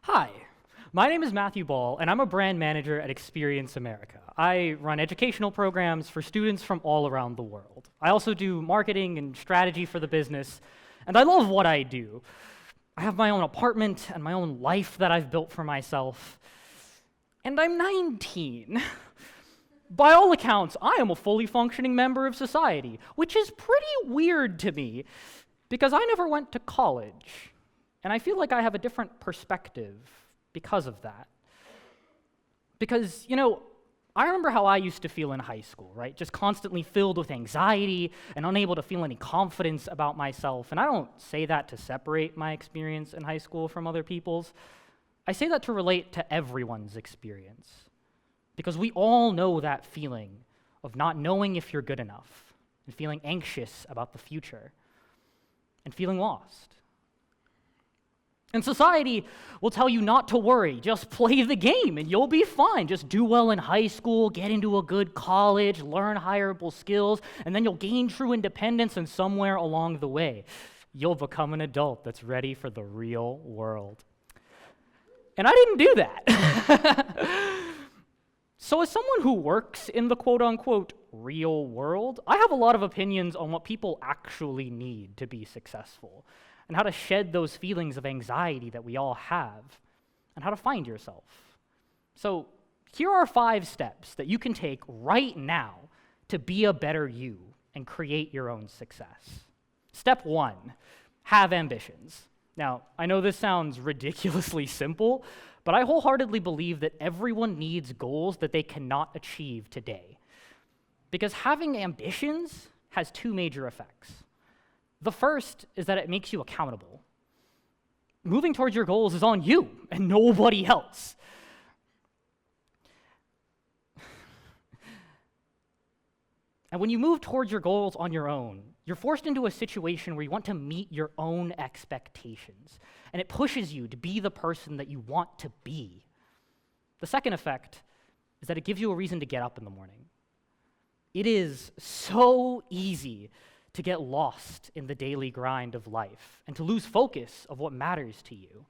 Hi, my name is Matthew Ball, and I'm a brand manager at Experience America. I run educational programs for students from all around the world. I also do marketing and strategy for the business, and I love what I do. I have my own apartment and my own life that I've built for myself, and I'm 19. By all accounts, I am a fully functioning member of society, which is pretty weird to me because I never went to college. And I feel like I have a different perspective because of that. Because, I remember how I used to feel in high school, right? Just constantly filled with anxiety and unable to feel any confidence about myself. And I don't say that to separate my experience in high school from other people's. I say that to relate to everyone's experience. Because we all know that feeling of not knowing if you're good enough, and feeling anxious about the future, and feeling lost. And society will tell you not to worry, just play the game and you'll be fine. Just do well in high school, get into a good college, learn hireable skills, and then you'll gain true independence, and somewhere along the way, you'll become an adult that's ready for the real world. And I didn't do that. So as someone who works in the quote-unquote real world, I have a lot of opinions on what people actually need to be successful, and how to shed those feelings of anxiety that we all have, and how to find yourself. So here are 5 steps that you can take right now to be a better you and create your own success. Step 1, have ambitions. Now, I know this sounds ridiculously simple, but I wholeheartedly believe that everyone needs goals that they cannot achieve today. Because having ambitions has 2 major effects. The first is that it makes you accountable. Moving towards your goals is on you and nobody else. And when you move towards your goals on your own, you're forced into a situation where you want to meet your own expectations, and it pushes you to be the person that you want to be. The second effect is that it gives you a reason to get up in the morning. It is so easy to get lost in the daily grind of life and to lose focus of what matters to you.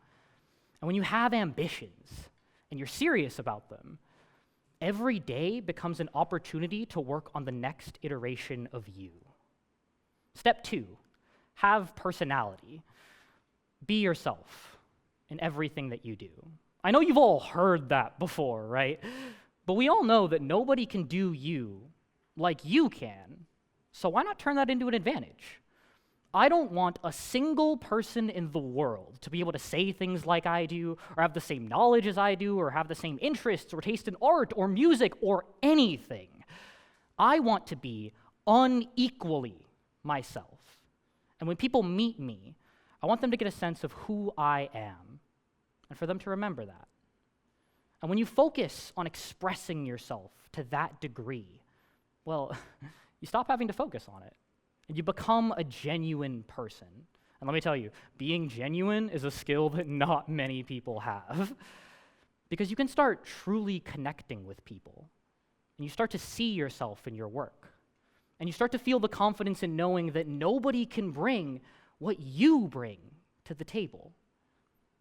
And when you have ambitions and you're serious about them, every day becomes an opportunity to work on the next iteration of you. Step 2, have personality. Be yourself in everything that you do. I know you've all heard that before, right? But we all know that nobody can do you like you can. So why not turn that into an advantage? I don't want a single person in the world to be able to say things like I do, or have the same knowledge as I do, or have the same interests or taste in art or music or anything. I want to be unequally myself. And when people meet me, I want them to get a sense of who I am, and for them to remember that. And when you focus on expressing yourself to that degree, well, you stop having to focus on it, and you become a genuine person. And let me tell you, being genuine is a skill that not many people have, because you can start truly connecting with people, and you start to see yourself in your work, and you start to feel the confidence in knowing that nobody can bring what you bring to the table.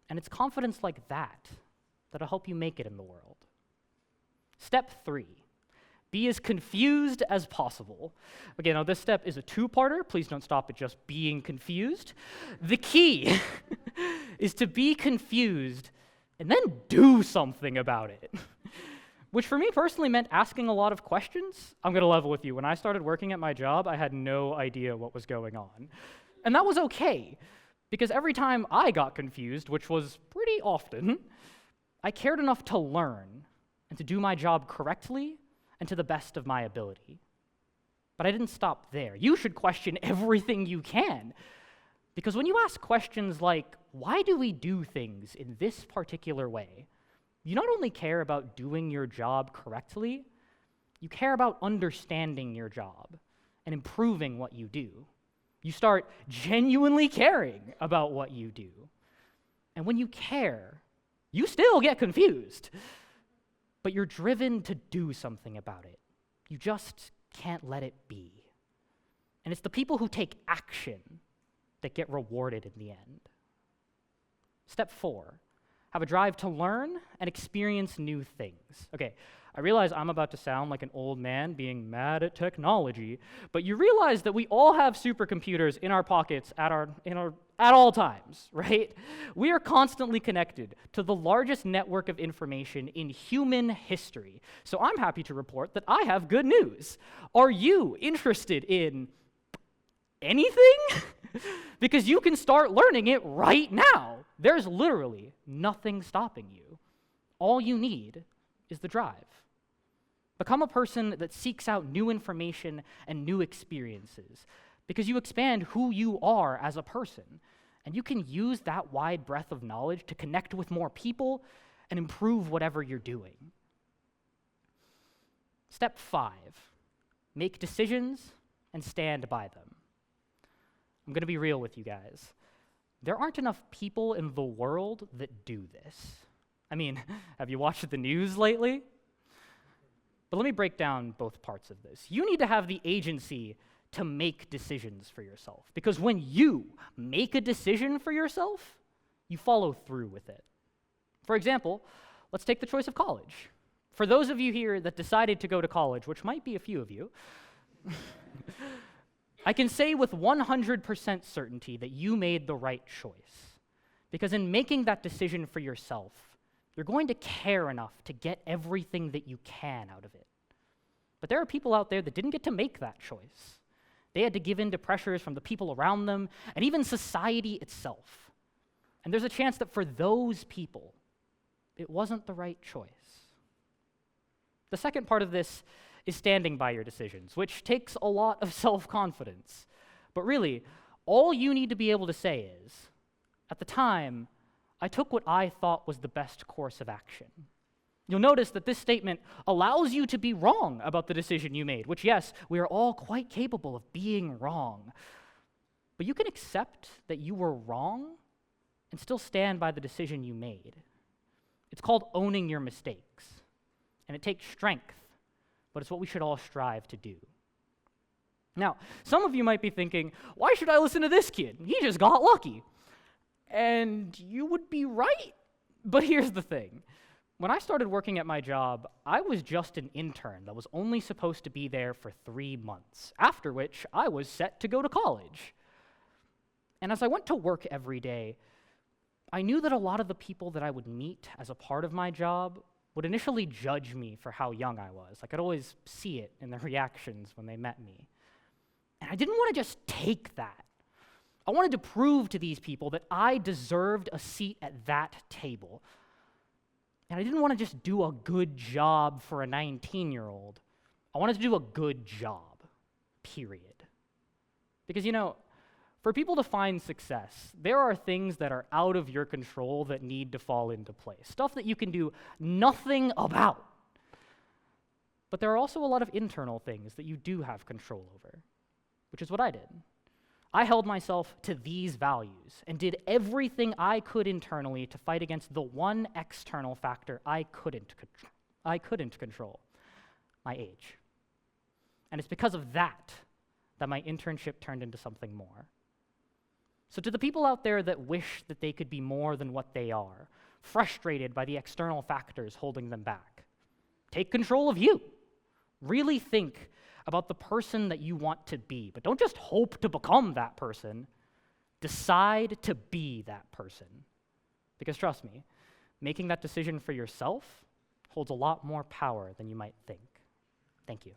And it's confidence like that that'll help you make it in the world. Step 3. Be as confused as possible. Again, now this step is a 2-parter. Please don't stop at just being confused. The key is to be confused and then do something about it. Which for me personally meant asking a lot of questions. I'm gonna level with you. When I started working at my job, I had no idea what was going on. And that was okay, because every time I got confused, which was pretty often, I cared enough to learn and to do my job correctly and to the best of my ability. But I didn't stop there. You should question everything you can, because when you ask questions like, why do we do things in this particular way, you not only care about doing your job correctly, you care about understanding your job and improving what you do. You start genuinely caring about what you do. And when you care, you still get confused, but you're driven to do something about it. You just can't let it be. And it's the people who take action that get rewarded in the end. Step 4, have a drive to learn and experience new things. Okay, I realize I'm about to sound like an old man being mad at technology, but you realize that we all have supercomputers in our pockets at all times, right? We are constantly connected to the largest network of information in human history. So I'm happy to report that I have good news. Are you interested in anything? Because you can start learning it right now. There's literally nothing stopping you. All you need is the drive. Become a person that seeks out new information and new experiences, because you expand who you are as a person, and you can use that wide breadth of knowledge to connect with more people and improve whatever you're doing. Step 5, make decisions and stand by them. I'm going to be real with you guys. There aren't enough people in the world that do this. I mean, have you watched the news lately? But let me break down both parts of this. You need to have the agency to make decisions for yourself, because when you make a decision for yourself, you follow through with it. For example, let's take the choice of college. For those of you here that decided to go to college, which might be a few of you, I can say with 100% certainty that you made the right choice, because in making that decision for yourself, you're going to care enough to get everything that you can out of it. But there are people out there that didn't get to make that choice. They had to give in to pressures from the people around them and even society itself. And there's a chance that for those people, it wasn't the right choice. The second part of this is standing by your decisions, which takes a lot of self-confidence. But really, all you need to be able to say is, at the time, I took what I thought was the best course of action. You'll notice that this statement allows you to be wrong about the decision you made, which, yes, we are all quite capable of being wrong. But you can accept that you were wrong and still stand by the decision you made. It's called owning your mistakes, and it takes strength, but it's what we should all strive to do. Now, some of you might be thinking, why should I listen to this kid? He just got lucky. And you would be right, but here's the thing. When I started working at my job, I was just an intern that was only supposed to be there for 3 months, after which I was set to go to college. And as I went to work every day, I knew that a lot of the people that I would meet as a part of my job would initially judge me for how young I was. I could always see it in their reactions when they met me. And I didn't want to just take that. I wanted to prove to these people that I deserved a seat at that table. And I didn't want to just do a good job for a 19-year-old. I wanted to do a good job, period. Because, for people to find success, there are things that are out of your control that need to fall into place, stuff that you can do nothing about. But there are also a lot of internal things that you do have control over, which is what I did. I held myself to these values and did everything I could internally to fight against the one external factor I couldn't control, my age. And it's because of that my internship turned into something more. So to the people out there that wish that they could be more than what they are, frustrated by the external factors holding them back, take control of you. Really think about the person that you want to be, but don't just hope to become that person. Decide to be that person. Because trust me, making that decision for yourself holds a lot more power than you might think. Thank you.